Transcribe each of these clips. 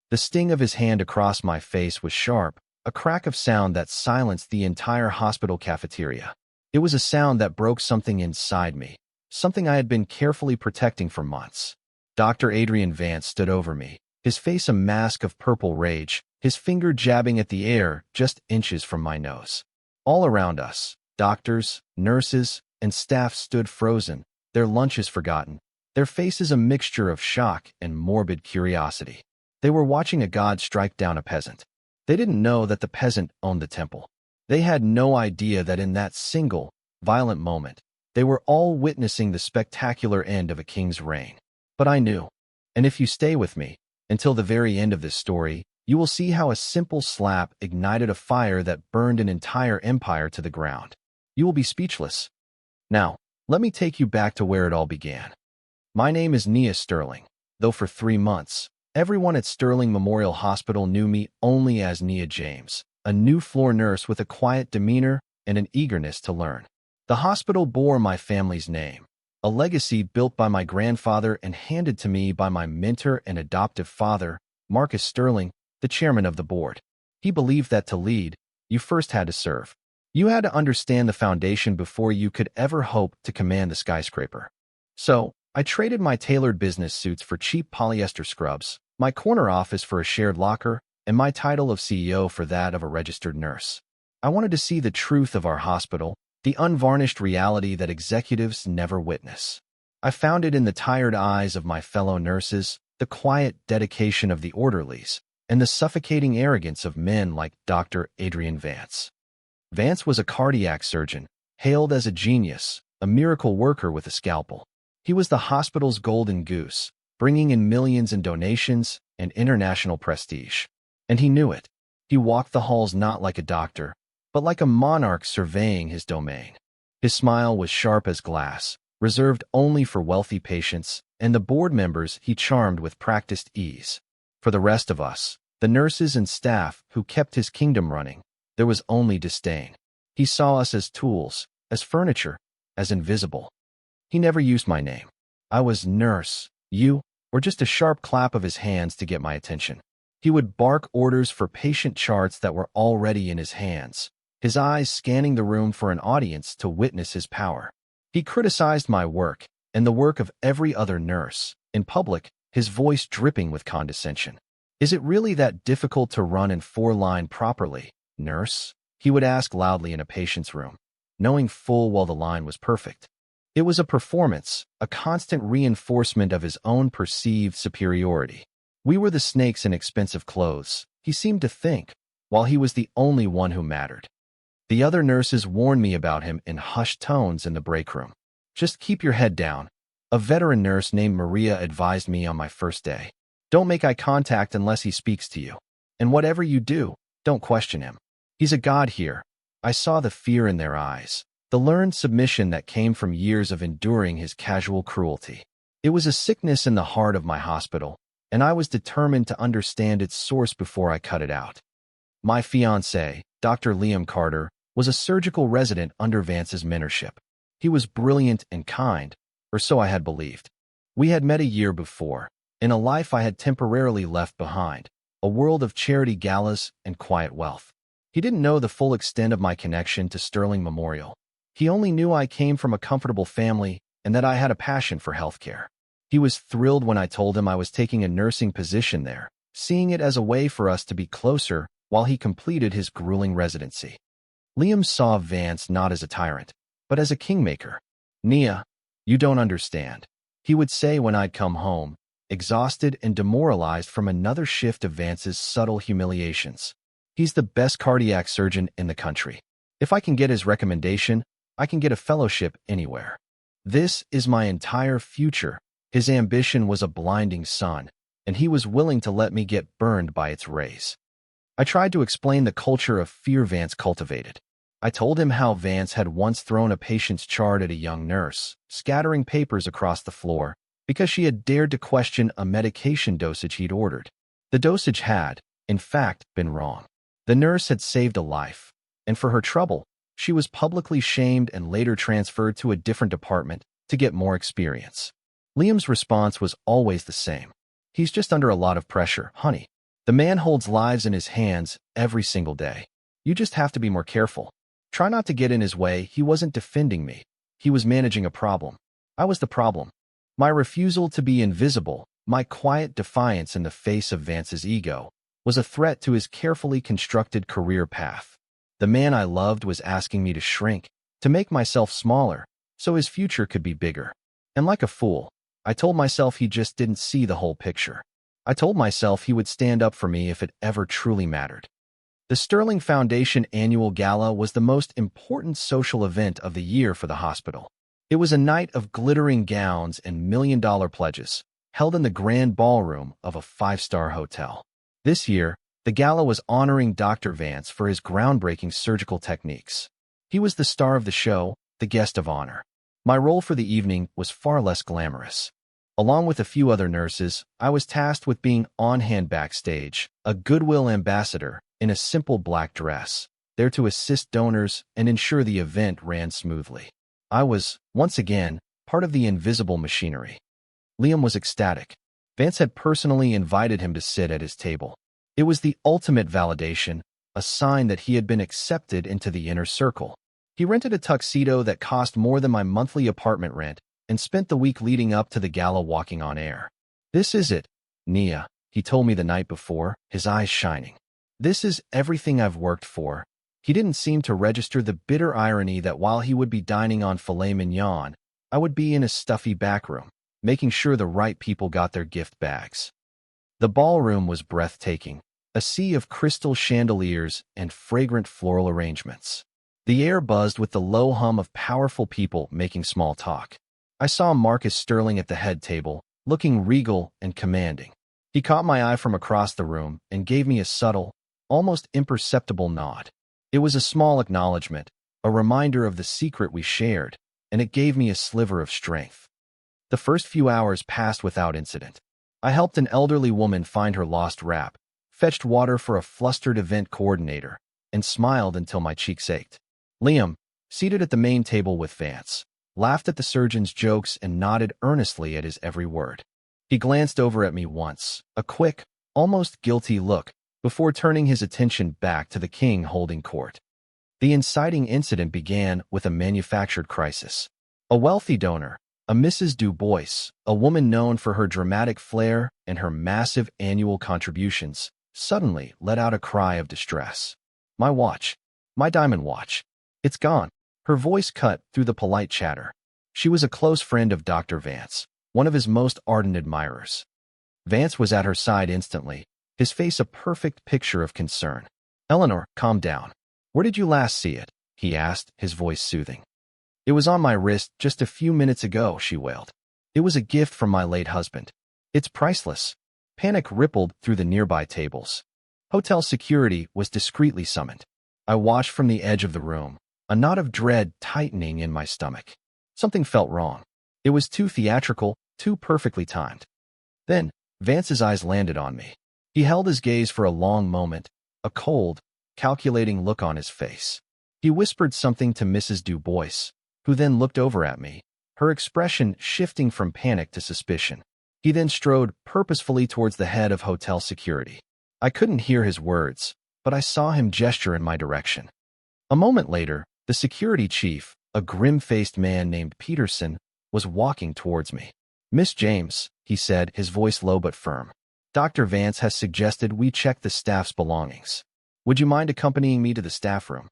The sting of his hand across my face was sharp, a crack of sound that silenced the entire hospital cafeteria. It was a sound that broke something inside me, something I had been carefully protecting for months. Dr. Adrian Vance stood over me, his face a mask of purple rage, his finger jabbing at the air just inches from my nose. All around us, doctors, nurses, and staff stood frozen, their lunches forgotten, their faces a mixture of shock and morbid curiosity. They were watching a god strike down a peasant. They didn't know that the peasant owned the temple. They had no idea that in that single, violent moment, they were all witnessing the spectacular end of a king's reign. But I knew. And if you stay with me, until the very end of this story, you will see how a simple slap ignited a fire that burned an entire empire to the ground. You will be speechless. Now, let me take you back to where it all began. My name is Nia Sterling, though for 3 months, everyone at Sterling Memorial Hospital knew me only as Nia James, a new floor nurse with a quiet demeanor and an eagerness to learn. The hospital bore my family's name, a legacy built by my grandfather and handed to me by my mentor and adoptive father, Marcus Sterling, the chairman of the board. He believed that to lead, you first had to serve. You had to understand the foundation before you could ever hope to command the skyscraper. So, I traded my tailored business suits for cheap polyester scrubs, my corner office for a shared locker, and my title of CEO for that of a registered nurse. I wanted to see the truth of our hospital, the unvarnished reality that executives never witness. I found it in the tired eyes of my fellow nurses, the quiet dedication of the orderlies, and the suffocating arrogance of men like Dr. Adrian Vance. Vance was a cardiac surgeon, hailed as a genius, a miracle worker with a scalpel. He was the hospital's golden goose, bringing in millions in donations and international prestige. And he knew it. He walked the halls not like a doctor, but like a monarch surveying his domain. His smile was sharp as glass, reserved only for wealthy patients, and the board members he charmed with practiced ease. For the rest of us, the nurses and staff who kept his kingdom running, there was only disdain. He saw us as tools, as furniture, as invisible. He never used my name. I was nurse, you, or just a sharp clap of his hands to get my attention. He would bark orders for patient charts that were already in his hands, his eyes scanning the room for an audience to witness his power. He criticized my work and the work of every other nurse, in public, his voice dripping with condescension. "Is it really that difficult to run and four-line properly, nurse?" he would ask loudly in a patient's room, knowing full well the line was perfect. It was a performance, a constant reinforcement of his own perceived superiority. We were the snakes in expensive clothes, he seemed to think, while he was the only one who mattered. The other nurses warned me about him in hushed tones in the break room. "Just keep your head down," a veteran nurse named Maria advised me on my first day. "Don't make eye contact unless he speaks to you. And whatever you do, don't question him. He's a god here." I saw the fear in their eyes, the learned submission that came from years of enduring his casual cruelty. It was a sickness in the heart of my hospital, and I was determined to understand its source before I cut it out. My fiancé, Dr. Liam Carter, was a surgical resident under Vance's mentorship. He was brilliant and kind, or so I had believed. We had met a year before, in a life I had temporarily left behind, a world of charity galas and quiet wealth. He didn't know the full extent of my connection to Sterling Memorial. He only knew I came from a comfortable family and that I had a passion for healthcare. He was thrilled when I told him I was taking a nursing position there, seeing it as a way for us to be closer while he completed his grueling residency. Liam saw Vance not as a tyrant, but as a kingmaker. "Nia, you don't understand," he would say when I'd come home, exhausted and demoralized from another shift of Vance's subtle humiliations. "He's the best cardiac surgeon in the country. If I can get his recommendation, I can get a fellowship anywhere. This is my entire future." His ambition was a blinding sun, and he was willing to let me get burned by its rays. I tried to explain the culture of fear Vance cultivated. I told him how Vance had once thrown a patient's chart at a young nurse, scattering papers across the floor, because she had dared to question a medication dosage he'd ordered. The dosage had, in fact, been wrong. The nurse had saved a life, and for her trouble, she was publicly shamed and later transferred to a different department to get more experience. Liam's response was always the same. "He's just under a lot of pressure, honey." The man holds lives in his hands every single day. You just have to be more careful. Try not to get in his way. He wasn't defending me. He was managing a problem. I was the problem. My refusal to be invisible, my quiet defiance in the face of Vance's ego, was a threat to his carefully constructed career path. The man I loved was asking me to shrink, to make myself smaller, so his future could be bigger. And like a fool, I told myself he just didn't see the whole picture. I told myself he would stand up for me if it ever truly mattered. The Sterling Foundation Annual Gala was the most important social event of the year for the hospital. It was a night of glittering gowns and million-dollar pledges, held in the grand ballroom of a five-star hotel. This year, the gala was honoring Dr. Vance for his groundbreaking surgical techniques. He was the star of the show, the guest of honor. My role for the evening was far less glamorous. Along with a few other nurses, I was tasked with being on-hand backstage, a goodwill ambassador in a simple black dress, there to assist donors and ensure the event ran smoothly. I was, once again, part of the invisible machinery. Liam was ecstatic. Vance had personally invited him to sit at his table. It was the ultimate validation, a sign that he had been accepted into the inner circle. He rented a tuxedo that cost more than my monthly apartment rent and spent the week leading up to the gala walking on air. "This is it, Nia," he told me the night before, his eyes shining. "This is everything I've worked for." He didn't seem to register the bitter irony that while he would be dining on filet mignon, I would be in a stuffy backroom, making sure the right people got their gift bags. The ballroom was breathtaking, a sea of crystal chandeliers and fragrant floral arrangements. The air buzzed with the low hum of powerful people making small talk. I saw Marcus Sterling at the head table, looking regal and commanding. He caught my eye from across the room and gave me a subtle, almost imperceptible nod. It was a small acknowledgement, a reminder of the secret we shared, and it gave me a sliver of strength. The first few hours passed without incident. I helped an elderly woman find her lost wrap, fetched water for a flustered event coordinator, and smiled until my cheeks ached. Liam, seated at the main table with Vance, laughed at the surgeon's jokes and nodded earnestly at his every word. He glanced over at me once, a quick, almost guilty look, before turning his attention back to the king holding court. The inciting incident began with a manufactured crisis. A wealthy donor, a Mrs. Du Bois, a woman known for her dramatic flair and her massive annual contributions, suddenly let out a cry of distress. "My watch. My diamond watch. It's gone." Her voice cut through the polite chatter. She was a close friend of Dr. Vance, one of his most ardent admirers. Vance was at her side instantly, his face a perfect picture of concern. "Eleanor, calm down. Where did you last see it?" he asked, his voice soothing. "It was on my wrist just a few minutes ago," she wailed. "It was a gift from my late husband. It's priceless." Panic rippled through the nearby tables. Hotel security was discreetly summoned. I watched from the edge of the room, a knot of dread tightening in my stomach. Something felt wrong. It was too theatrical, too perfectly timed. Then, Vance's eyes landed on me. He held his gaze for a long moment, a cold, calculating look on his face. He whispered something to Mrs. Du Bois, who then looked over at me, her expression shifting from panic to suspicion. He then strode purposefully towards the head of hotel security. I couldn't hear his words, but I saw him gesture in my direction. A moment later, the security chief, a grim-faced man named Peterson, was walking towards me. "Miss James," he said, his voice low but firm, "Dr. Vance has suggested we check the staff's belongings. Would you mind accompanying me to the staff room?"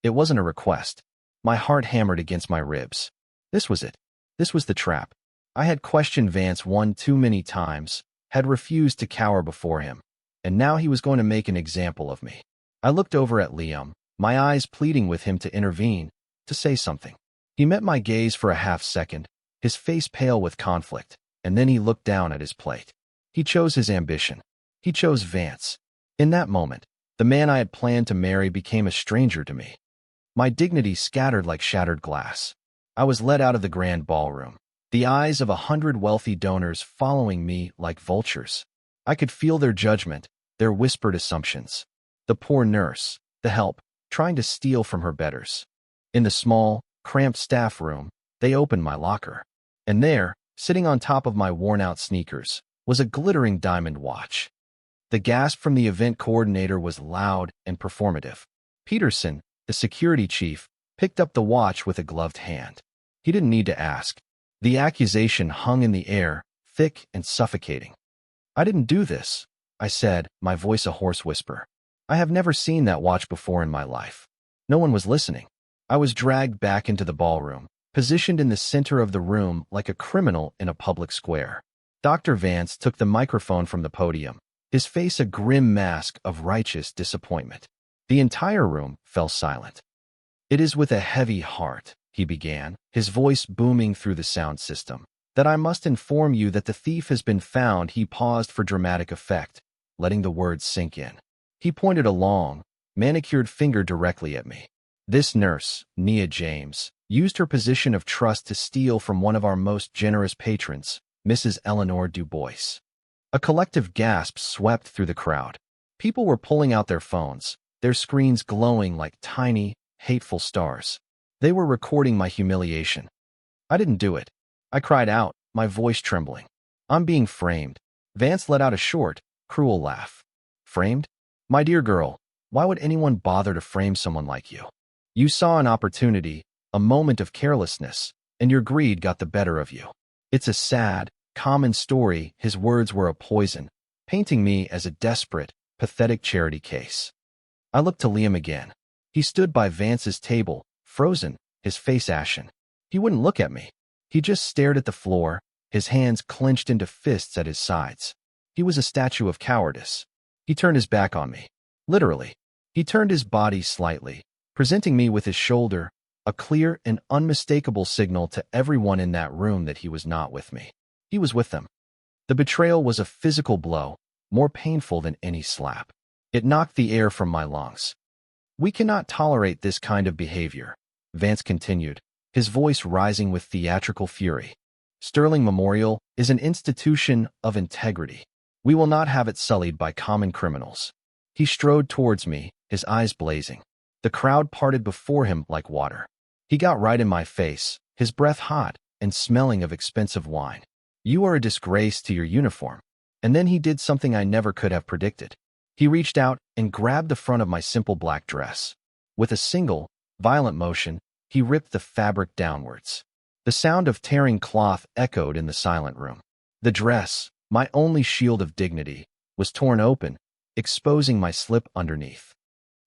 It wasn't a request. My heart hammered against my ribs. This was it. This was the trap. I had questioned Vance one too many times, had refused to cower before him, and now he was going to make an example of me. I looked over at Liam, my eyes pleading with him to intervene, to say something. He met my gaze for a half-second, his face pale with conflict, and then he looked down at his plate. He chose his ambition. He chose Vance. In that moment, the man I had planned to marry became a stranger to me. My dignity scattered like shattered glass. I was led out of the grand ballroom, the eyes of 100 wealthy donors following me like vultures. I could feel their judgment, their whispered assumptions. The poor nurse, the help, trying to steal from her betters. In the small, cramped staff room, they opened my locker. And there, sitting on top of my worn-out sneakers, was a glittering diamond watch. The gasp from the event coordinator was loud and performative. Peterson, the security chief, picked up the watch with a gloved hand. He didn't need to ask. The accusation hung in the air, thick and suffocating. "I didn't do this," I said, my voice a hoarse whisper. I have never seen that watch before in my life. No one was listening. I was dragged back into the ballroom, positioned in the center of the room like a criminal in a public square. Dr. Vance took the microphone from the podium, his face a grim mask of righteous disappointment. The entire room fell silent. "It is with a heavy heart," he began, his voice booming through the sound system, "that I must inform you that the thief has been found." He paused for dramatic effect, letting the words sink in. He pointed a long, manicured finger directly at me. "This nurse, Nia James, used her position of trust to steal from one of our most generous patrons, Mrs. Eleanor Dubois." A collective gasp swept through the crowd. People were pulling out their phones, their screens glowing like tiny, hateful stars. They were recording my humiliation. "I didn't do it," I cried out, my voice trembling. "I'm being framed." Vance let out a short, cruel laugh. "Framed? My dear girl, why would anyone bother to frame someone like you? You saw an opportunity, a moment of carelessness, and your greed got the better of you. It's a sad, common story." His words were a poison, painting me as a desperate, pathetic charity case. I looked to Liam again. He stood by Vance's table, frozen, his face ashen. He wouldn't look at me. He just stared at the floor, his hands clenched into fists at his sides. He was a statue of cowardice. He turned his back on me. Literally. He turned his body slightly, presenting me with his shoulder, a clear and unmistakable signal to everyone in that room that he was not with me. He was with them. The betrayal was a physical blow, more painful than any slap. It knocked the air from my lungs. "We cannot tolerate this kind of behavior," Vance continued, his voice rising with theatrical fury. "Sterling Memorial is an institution of integrity. We will not have it sullied by common criminals." He strode towards me, his eyes blazing. The crowd parted before him like water. He got right in my face, his breath hot and smelling of expensive wine. "You are a disgrace to your uniform." And then he did something I never could have predicted. He reached out and grabbed the front of my simple black dress. With a single, violent motion, he ripped the fabric downwards. The sound of tearing cloth echoed in the silent room. The dress, my only shield of dignity, was torn open, exposing my slip underneath.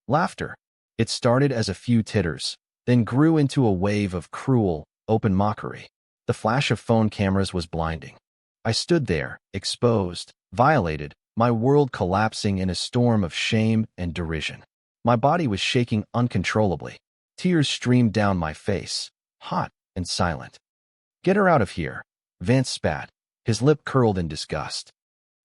Laughter. It started as a few titters, then grew into a wave of cruel, open mockery. The flash of phone cameras was blinding. I stood there, exposed, violated, my world collapsing in a storm of shame and derision. My body was shaking uncontrollably. Tears streamed down my face, hot and silent. "Get her out of here," Vance spat, his lip curled in disgust.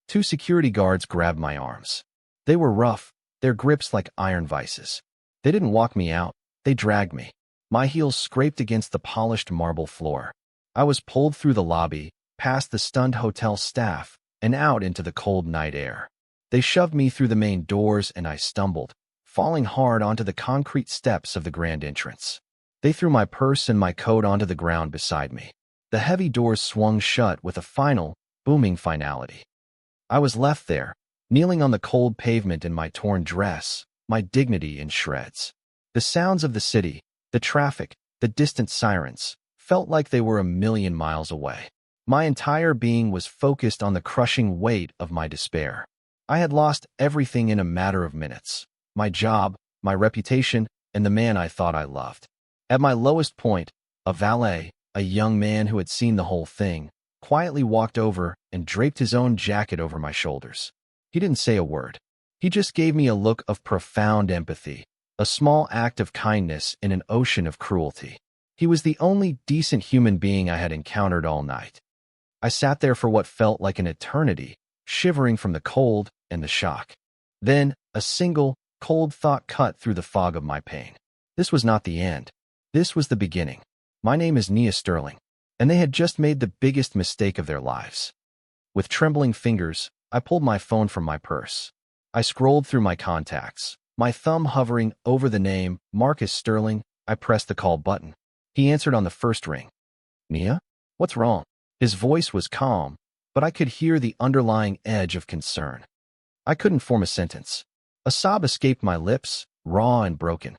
Two security guards grabbed my arms. They were rough, their grips like iron vices. They didn't walk me out, they dragged me. My heels scraped against the polished marble floor. I was pulled through the lobby, past the stunned hotel staff, and out into the cold night air. They shoved me through the main doors and I stumbled, falling hard onto the concrete steps of the grand entrance. They threw my purse and my coat onto the ground beside me. The heavy doors swung shut with a final, booming finality. I was left there, kneeling on the cold pavement in my torn dress, my dignity in shreds. The sounds of the city, the traffic, the distant sirens, felt like they were a million miles away. My entire being was focused on the crushing weight of my despair. I had lost everything in a matter of minutes. My job, my reputation, and the man I thought I loved. At my lowest point, a valet, a young man who had seen the whole thing, quietly walked over and draped his own jacket over my shoulders. He didn't say a word. He just gave me a look of profound empathy, a small act of kindness in an ocean of cruelty. He was the only decent human being I had encountered all night. I sat there for what felt like an eternity, shivering from the cold and the shock. Then, a single, cold thought cut through the fog of my pain. This was not the end. This was the beginning. My name is Nia Sterling, and they had just made the biggest mistake of their lives. With trembling fingers, I pulled my phone from my purse. I scrolled through my contacts, my thumb hovering over the name, Marcus Sterling. I pressed the call button. He answered on the first ring. "Nia? What's wrong?" His voice was calm, but I could hear the underlying edge of concern. I couldn't form a sentence. A sob escaped my lips, raw and broken.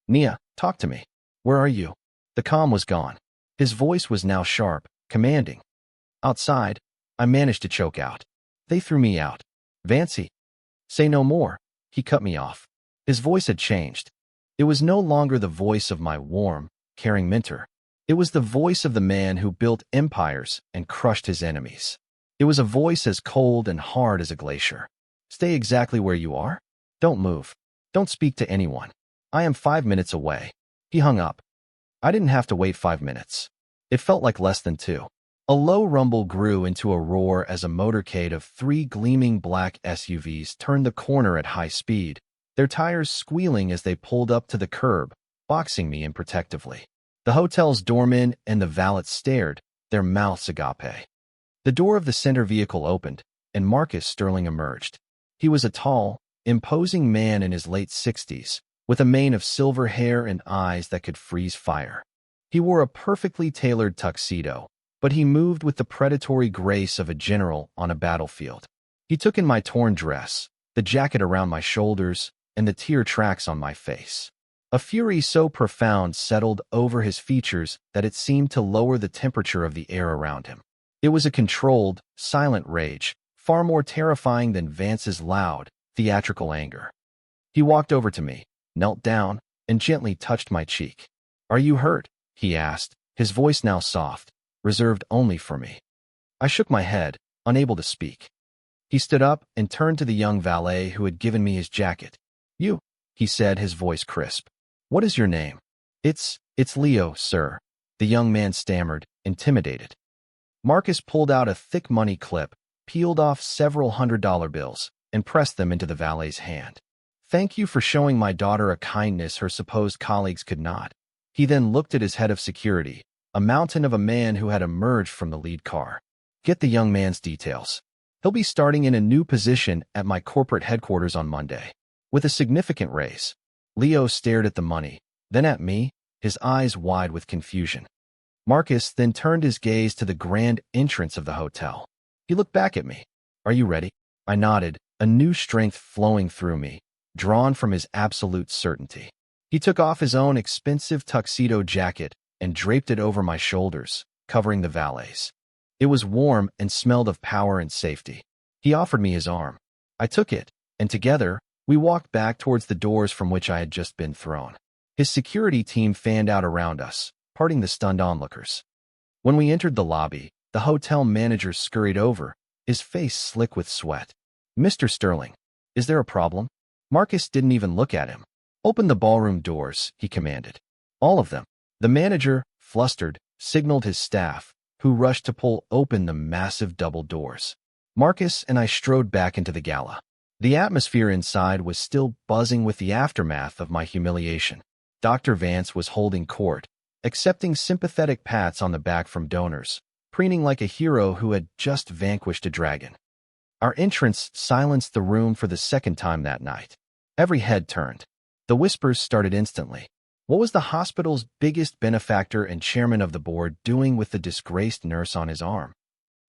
Nia, talk to me. Where are you? The calm was gone. His voice was now sharp, commanding. Outside, I managed to choke out. They threw me out. Vancy. Say no more. He cut me off. His voice had changed. It was no longer the voice of my warm, caring mentor. It was the voice of the man who built empires and crushed his enemies. It was a voice as cold and hard as a glacier. Stay exactly where you are. Don't move. Don't speak to anyone. I am 5 minutes away. He hung up. I didn't have to wait 5 minutes. It felt like less than 2. A low rumble grew into a roar as a motorcade of 3 gleaming black SUVs turned the corner at high speed, their tires squealing as they pulled up to the curb, boxing me in protectively. The hotel's doorman and the valet stared, their mouths agape. The door of the center vehicle opened, and Marcus Sterling emerged. He was a tall, imposing man in his late 60s, with a mane of silver hair and eyes that could freeze fire. He wore a perfectly tailored tuxedo, but he moved with the predatory grace of a general on a battlefield. He took in my torn dress, the jacket around my shoulders, and the tear tracks on my face. A fury so profound settled over his features that it seemed to lower the temperature of the air around him. It was a controlled, silent rage, far more terrifying than Vance's loud, theatrical anger. He walked over to me, knelt down, and gently touched my cheek. Are you hurt? He asked, his voice now soft, reserved only for me. I shook my head, unable to speak. He stood up and turned to the young valet who had given me his jacket. You, he said, his voice crisp. What is your name? It's Leo, sir, the young man stammered, intimidated. Marcus pulled out a thick money clip, peeled off several $100 bills, and pressed them into the valet's hand. Thank you for showing my daughter a kindness her supposed colleagues could not. He then looked at his head of security, a mountain of a man who had emerged from the lead car. Get the young man's details. He'll be starting in a new position at my corporate headquarters on Monday, with a significant raise. Leo stared at the money, then at me, his eyes wide with confusion. Marcus then turned his gaze to the grand entrance of the hotel. He looked back at me. Are you ready? I nodded, a new strength flowing through me, drawn from his absolute certainty. He took off his own expensive tuxedo jacket and draped it over my shoulders, covering the valet's. It was warm and smelled of power and safety. He offered me his arm. I took it, and together, we walked back towards the doors from which I had just been thrown. His security team fanned out around us, parting the stunned onlookers. When we entered the lobby, the hotel manager scurried over, his face slick with sweat. Mr. Sterling, is there a problem? Marcus didn't even look at him. Open the ballroom doors, he commanded. All of them. The manager, flustered, signaled his staff, who rushed to pull open the massive double doors. Marcus and I strode back into the gala. The atmosphere inside was still buzzing with the aftermath of my humiliation. Dr. Vance was holding court, accepting sympathetic pats on the back from donors, preening like a hero who had just vanquished a dragon. Our entrance silenced the room for the second time that night. Every head turned. The whispers started instantly. What was the hospital's biggest benefactor and chairman of the board doing with the disgraced nurse on his arm?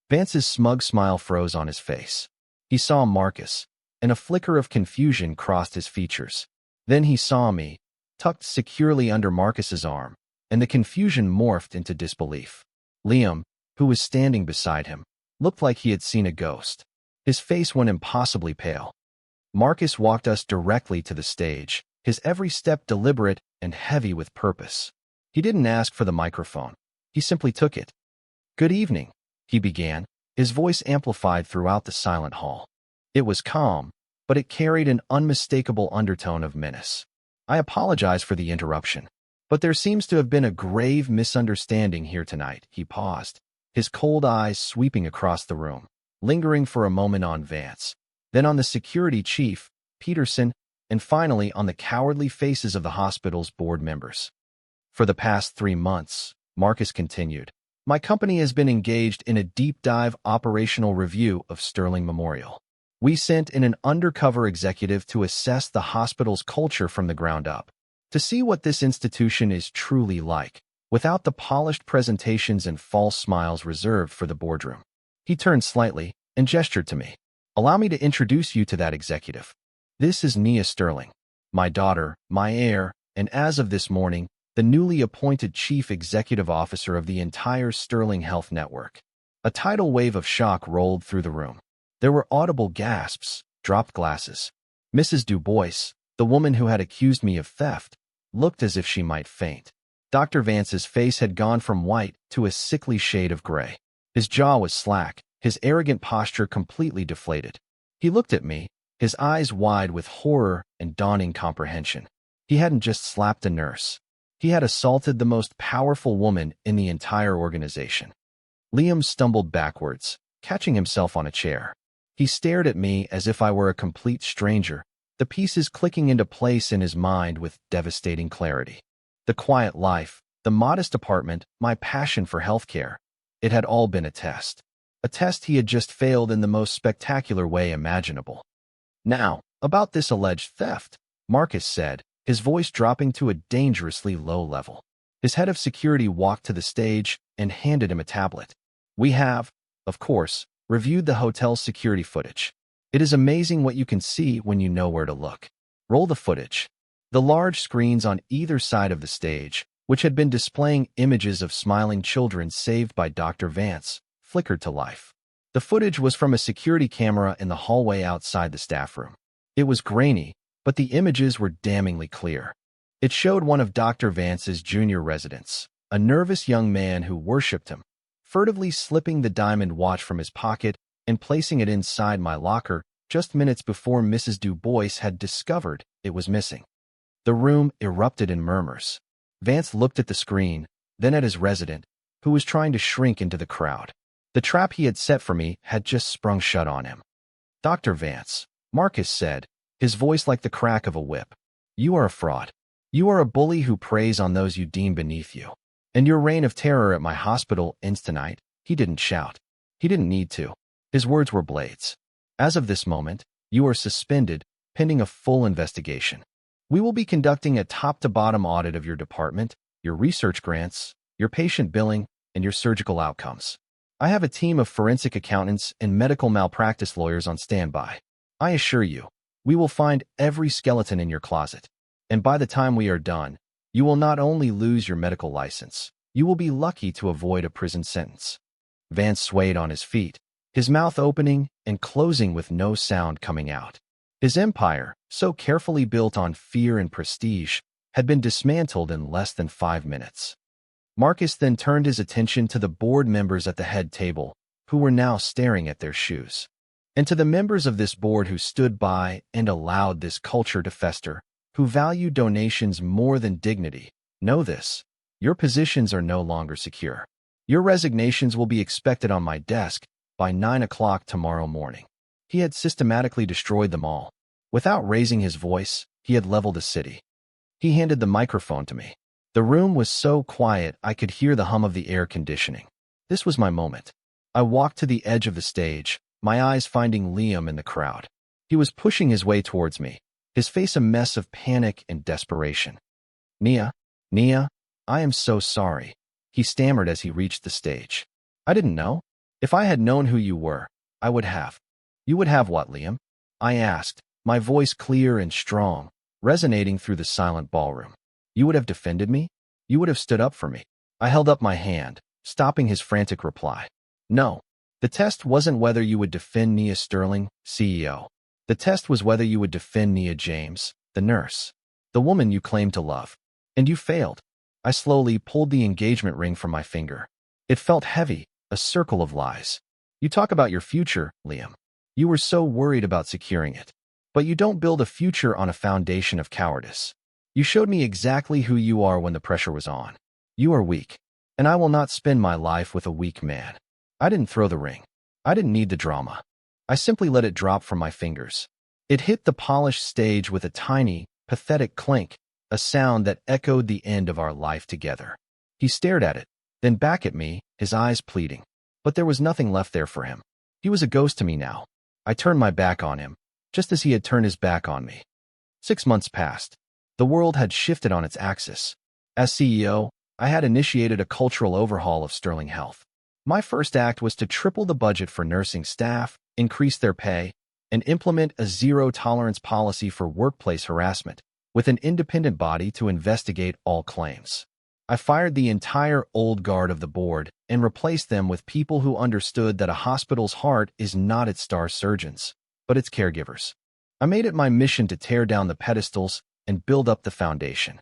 Vance's smug smile froze on his face. He saw Marcus, and a flicker of confusion crossed his features. Then he saw me, tucked securely under Marcus's arm, and the confusion morphed into disbelief. Liam, who was standing beside him, looked like he had seen a ghost. His face went impossibly pale. Marcus walked us directly to the stage, his every step deliberate and heavy with purpose. He didn't ask for the microphone. He simply took it. Good evening, he began, his voice amplified throughout the silent hall. It was calm, but it carried an unmistakable undertone of menace. I apologize for the interruption, but there seems to have been a grave misunderstanding here tonight. He paused, his cold eyes sweeping across the room, lingering for a moment on Vance, then on the security chief, Peterson, and finally on the cowardly faces of the hospital's board members. For the past 3 months, Marcus continued, my company has been engaged in a deep-dive operational review of Sterling Memorial. We sent in an undercover executive to assess the hospital's culture from the ground up, to see what this institution is truly like, without the polished presentations and false smiles reserved for the boardroom. He turned slightly and gestured to me. Allow me to introduce you to that executive. This is Nia Sterling, my daughter, my heir, and as of this morning, the newly appointed Chief Executive Officer of the entire Sterling Health Network." A tidal wave of shock rolled through the room. There were audible gasps, dropped glasses. Mrs. Du Bois, the woman who had accused me of theft, looked as if she might faint. Dr. Vance's face had gone from white to a sickly shade of gray. His jaw was slack, his arrogant posture completely deflated. He looked at me, his eyes wide with horror and dawning comprehension. He hadn't just slapped a nurse. He had assaulted the most powerful woman in the entire organization. Liam stumbled backwards, catching himself on a chair. He stared at me as if I were a complete stranger, the pieces clicking into place in his mind with devastating clarity. The quiet life, the modest apartment, my passion for healthcare. It had all been a test. A test he had just failed in the most spectacular way imaginable. "Now, about this alleged theft," Marcus said, his voice dropping to a dangerously low level. His head of security walked to the stage and handed him a tablet. "We have, of course, reviewed the hotel's security footage. It is amazing what you can see when you know where to look. Roll the footage." The large screens on either side of the stage, which had been displaying images of smiling children saved by Dr. Vance, flickered to life. The footage was from a security camera in the hallway outside the staff room. It was grainy, but the images were damningly clear. It showed one of Dr. Vance's junior residents, a nervous young man who worshipped him, furtively slipping the diamond watch from his pocket and placing it inside my locker just minutes before Mrs. Du Bois had discovered it was missing. The room erupted in murmurs. Vance looked at the screen, then at his resident, who was trying to shrink into the crowd. The trap he had set for me had just sprung shut on him. "Dr. Vance," Marcus said, his voice like the crack of a whip, "you are a fraud. You are a bully who preys on those you deem beneath you. And your reign of terror at my hospital ends tonight." He didn't shout. He didn't need to. His words were blades. "As of this moment, you are suspended, pending a full investigation. We will be conducting a top-to-bottom audit of your department, your research grants, your patient billing, and your surgical outcomes. I have a team of forensic accountants and medical malpractice lawyers on standby. I assure you, we will find every skeleton in your closet. And by the time we are done, you will not only lose your medical license, you will be lucky to avoid a prison sentence." Vance swayed on his feet, his mouth opening and closing with no sound coming out. His empire, so carefully built on fear and prestige, had been dismantled in less than 5 minutes. Marcus then turned his attention to the board members at the head table, who were now staring at their shoes. And to the members of this board who stood by and allowed this culture to fester, who value donations more than dignity, know this: your positions are no longer secure. Your resignations will be expected on my desk by 9 o'clock tomorrow morning. He had systematically destroyed them all. Without raising his voice, he had leveled a city. He handed the microphone to me. The room was so quiet I could hear the hum of the air conditioning. This was my moment. I walked to the edge of the stage, my eyes finding Liam in the crowd. He was pushing his way towards me, his face a mess of panic and desperation. Nia, I am so sorry," he stammered as he reached the stage. "I didn't know. If I had known who you were, I would have." "You would have what, Liam?" I asked, my voice clear and strong, resonating through the silent ballroom. "You would have defended me? You would have stood up for me?" I held up my hand, stopping his frantic reply. "No. The test wasn't whether you would defend Nia Sterling, CEO. The test was whether you would defend Nia James, the nurse, the woman you claimed to love. And you failed." I slowly pulled the engagement ring from my finger. It felt heavy, a circle of lies. "You talk about your future, Liam. You were so worried about securing it. But you don't build a future on a foundation of cowardice. You showed me exactly who you are when the pressure was on. You are weak, and I will not spend my life with a weak man." I didn't throw the ring. I didn't need the drama. I simply let it drop from my fingers. It hit the polished stage with a tiny, pathetic clink, a sound that echoed the end of our life together. He stared at it, then back at me, his eyes pleading. But there was nothing left there for him. He was a ghost to me now. I turned my back on him, just as he had turned his back on me. 6 months passed. The world had shifted on its axis. As CEO, I had initiated a cultural overhaul of Sterling Health. My first act was to triple the budget for nursing staff, increase their pay, and implement a zero-tolerance policy for workplace harassment, with an independent body to investigate all claims. I fired the entire old guard of the board and replaced them with people who understood that a hospital's heart is not its star surgeons, but its caregivers. I made it my mission to tear down the pedestals and build up the foundation.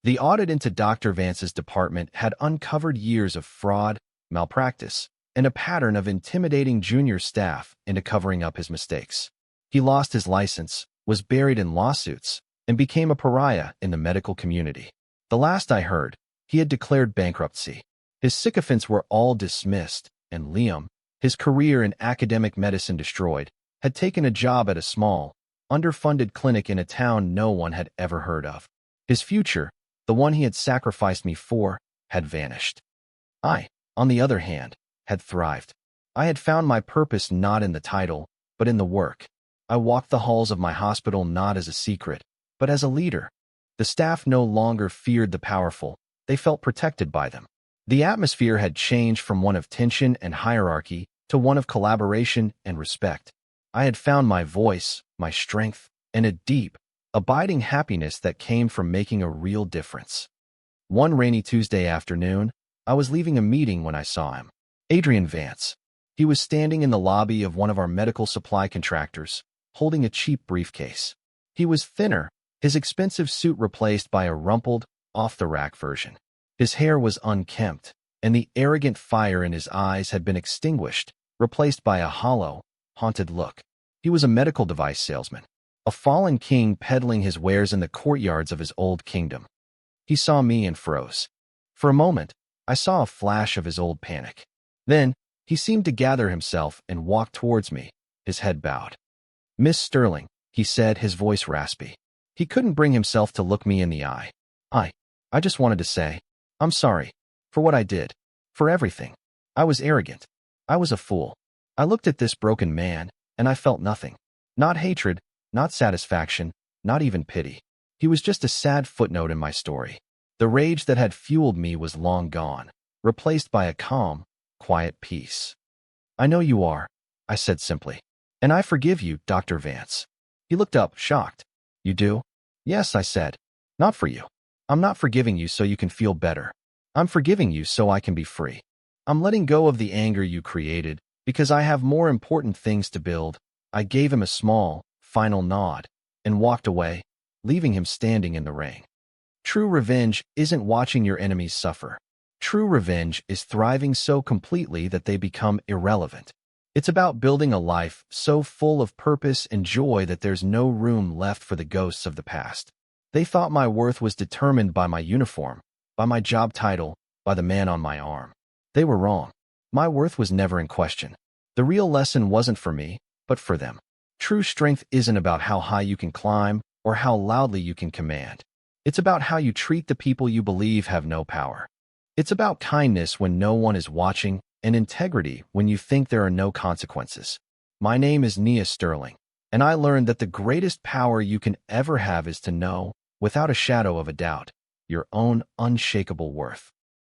The audit into Dr. Vance's department had uncovered years of fraud, malpractice, and a pattern of intimidating junior staff into covering up his mistakes. He lost his license, was buried in lawsuits, and became a pariah in the medical community. The last I heard, he had declared bankruptcy. His sycophants were all dismissed, and Liam, his career in academic medicine destroyed, had taken a job at a small, underfunded clinic in a town no one had ever heard of. His future, the one he had sacrificed me for, had vanished. I, on the other hand, had thrived. I had found my purpose not in the title, but in the work. I walked the halls of my hospital not as a secret, but as a leader. The staff no longer feared the powerful. They felt protected by them. The atmosphere had changed from one of tension and hierarchy to one of collaboration and respect. I had found my voice, my strength, and a deep, abiding happiness that came from making a real difference. One rainy Tuesday afternoon, I was leaving a meeting when I saw him. Adrian Vance. He was standing in the lobby of one of our medical supply contractors, holding a cheap briefcase. He was thinner, his expensive suit replaced by a rumpled, off-the-rack version. His hair was unkempt, and the arrogant fire in his eyes had been extinguished, replaced by a hollow, haunted look. He was a medical device salesman, a fallen king peddling his wares in the courtyards of his old kingdom. He saw me and froze. For a moment, I saw a flash of his old panic. Then, he seemed to gather himself and walk towards me, his head bowed. "Miss Sterling," he said, his voice raspy. He couldn't bring himself to look me in the eye. I just wanted to say, I'm sorry. For what I did. For everything. I was arrogant. I was a fool. I looked at this broken man, and I felt nothing. Not hatred, not satisfaction, not even pity. He was just a sad footnote in my story. The rage that had fueled me was long gone, replaced by a calm, quiet peace. "I know you are," I said simply. "And I forgive you, Dr. Vance." He looked up, shocked. "You do?" "Yes," I said. "Not for you. I'm not forgiving you so you can feel better. I'm forgiving you so I can be free. I'm letting go of the anger you created because I have more important things to build." I gave him a small, final nod and walked away, leaving him standing in the rain. True revenge isn't watching your enemies suffer. True revenge is thriving so completely that they become irrelevant. It's about building a life so full of purpose and joy that there's no room left for the ghosts of the past. They thought my worth was determined by my uniform, by my job title, by the man on my arm. They were wrong. My worth was never in question. The real lesson wasn't for me, but for them. True strength isn't about how high you can climb or how loudly you can command. It's about how you treat the people you believe have no power. It's about kindness when no one is watching and integrity when you think there are no consequences. My name is Nia Sterling, and I learned that the greatest power you can ever have is to know, without a shadow of a doubt, your own unshakable worth.